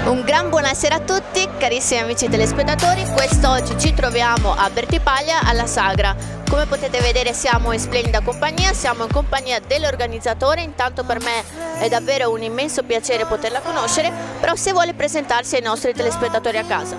Un gran buonasera a tutti, carissimi amici telespettatori. Quest'oggi ci troviamo a Bertipaglia alla Sagra. Come potete vedere siamo in splendida compagnia, siamo in compagnia dell'organizzatore. Intanto per me è davvero un immenso piacere poterla conoscere, però se vuole presentarsi ai nostri telespettatori a casa.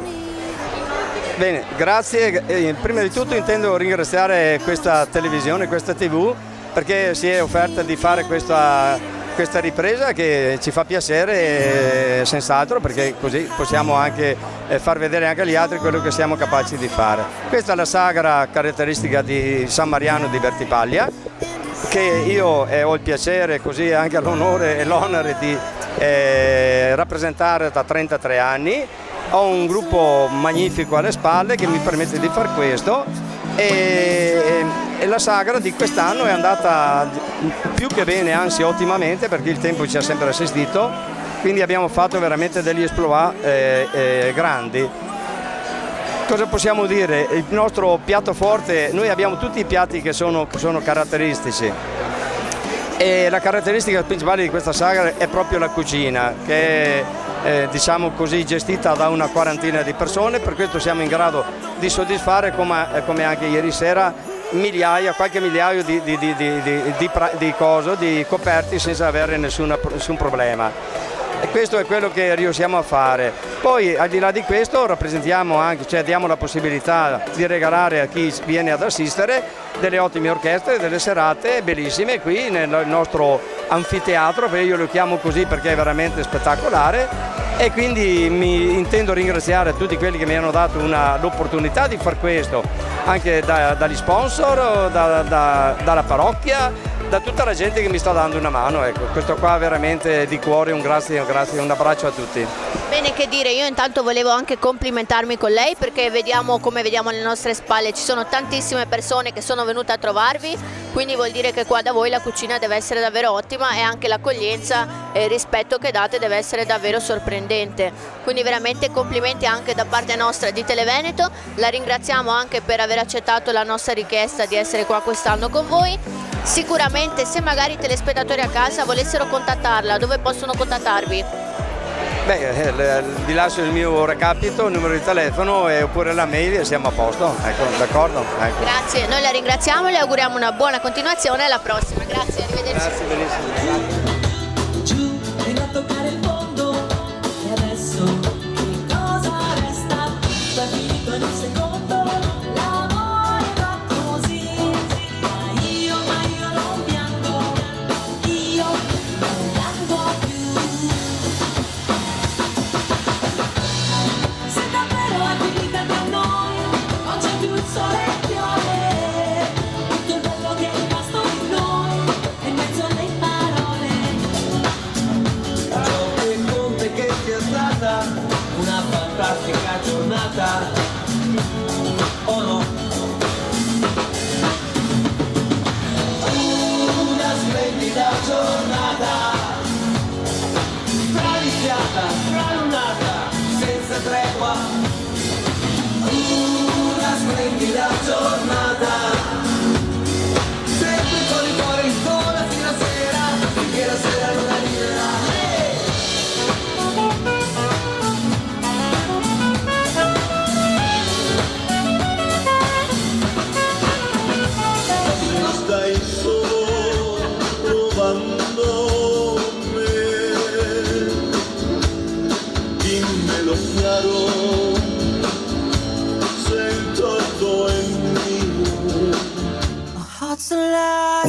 Bene, grazie. Prima di tutto intendo ringraziare questa televisione, questa TV, perché si è offerta di fare questa ripresa che ci fa piacere, senz'altro, perché così possiamo anche far vedere anche agli altri quello che siamo capaci di fare. Questa è la sagra caratteristica di San Mariano di Bertipaglia, che io ho il piacere, così anche l'onore e l'onere di rappresentare da 33 anni. Ho un gruppo magnifico alle spalle che mi permette di far questo e la sagra di quest'anno è andata più che bene, anzi ottimamente, perché il tempo ci ha sempre assistito, quindi abbiamo fatto veramente degli exploit grandi. Cosa possiamo dire? Il nostro piatto forte, noi abbiamo tutti i piatti che sono caratteristici e la caratteristica principale di questa sagra è proprio la cucina, che è diciamo così gestita da una quarantina di persone. Per questo siamo in grado di soddisfare, come anche ieri sera, qualche migliaio di coperti senza avere nessun problema. E questo è quello che riusciamo a fare. Poi al di là di questo rappresentiamo anche, cioè diamo la possibilità di regalare a chi viene ad assistere delle ottime orchestre, delle serate bellissime qui nel nostro anfiteatro, perché io lo chiamo così perché è veramente spettacolare, e quindi mi intendo ringraziare tutti quelli che mi hanno dato l'opportunità di far questo, anche dagli sponsor, dalla parrocchia, da tutta la gente che mi sta dando una mano. Ecco, questo qua veramente di cuore, un grazie, un abbraccio a tutti. Bene, che dire, io intanto volevo anche complimentarmi con lei, perché come vediamo alle nostre spalle ci sono tantissime persone che sono venute a trovarvi, quindi vuol dire che qua da voi la cucina deve essere davvero ottima e anche l'accoglienza e il rispetto che date deve essere davvero sorprendente. Quindi veramente complimenti anche da parte nostra di Televeneto, la ringraziamo anche per aver accettato la nostra richiesta di essere qua quest'anno con voi. Sicuramente se magari i telespettatori a casa volessero contattarla, dove possono contattarvi? Beh, vi lascio il mio recapito, il numero di telefono oppure la mail e siamo a posto. Ecco, d'accordo? Ecco. Grazie, noi la ringraziamo e le auguriamo una buona continuazione, alla prossima. Grazie, arrivederci. Grazie, benissimo. Giù, arriva a toccare il fondo e adesso che cosa resta? Va finito in un secondo, l'amore va così. Ma io non piango, io non piango più. Se davvero è finita tra noi, non c'è più il sole e piove, tutto il bello che è rimasto in noi è in mezzo alle parole. Ciò che conta è che sia stata una fantastica giornata, oh no? Una splendida giornata, straliziata, stralunata, senza tregua. Una splendida giornata, sempre con il cuore in gola fino a sera, finché la sera non arriverà. Non stai solo provando me, dimmelo chiaro, sento in mio. Our hearts alive.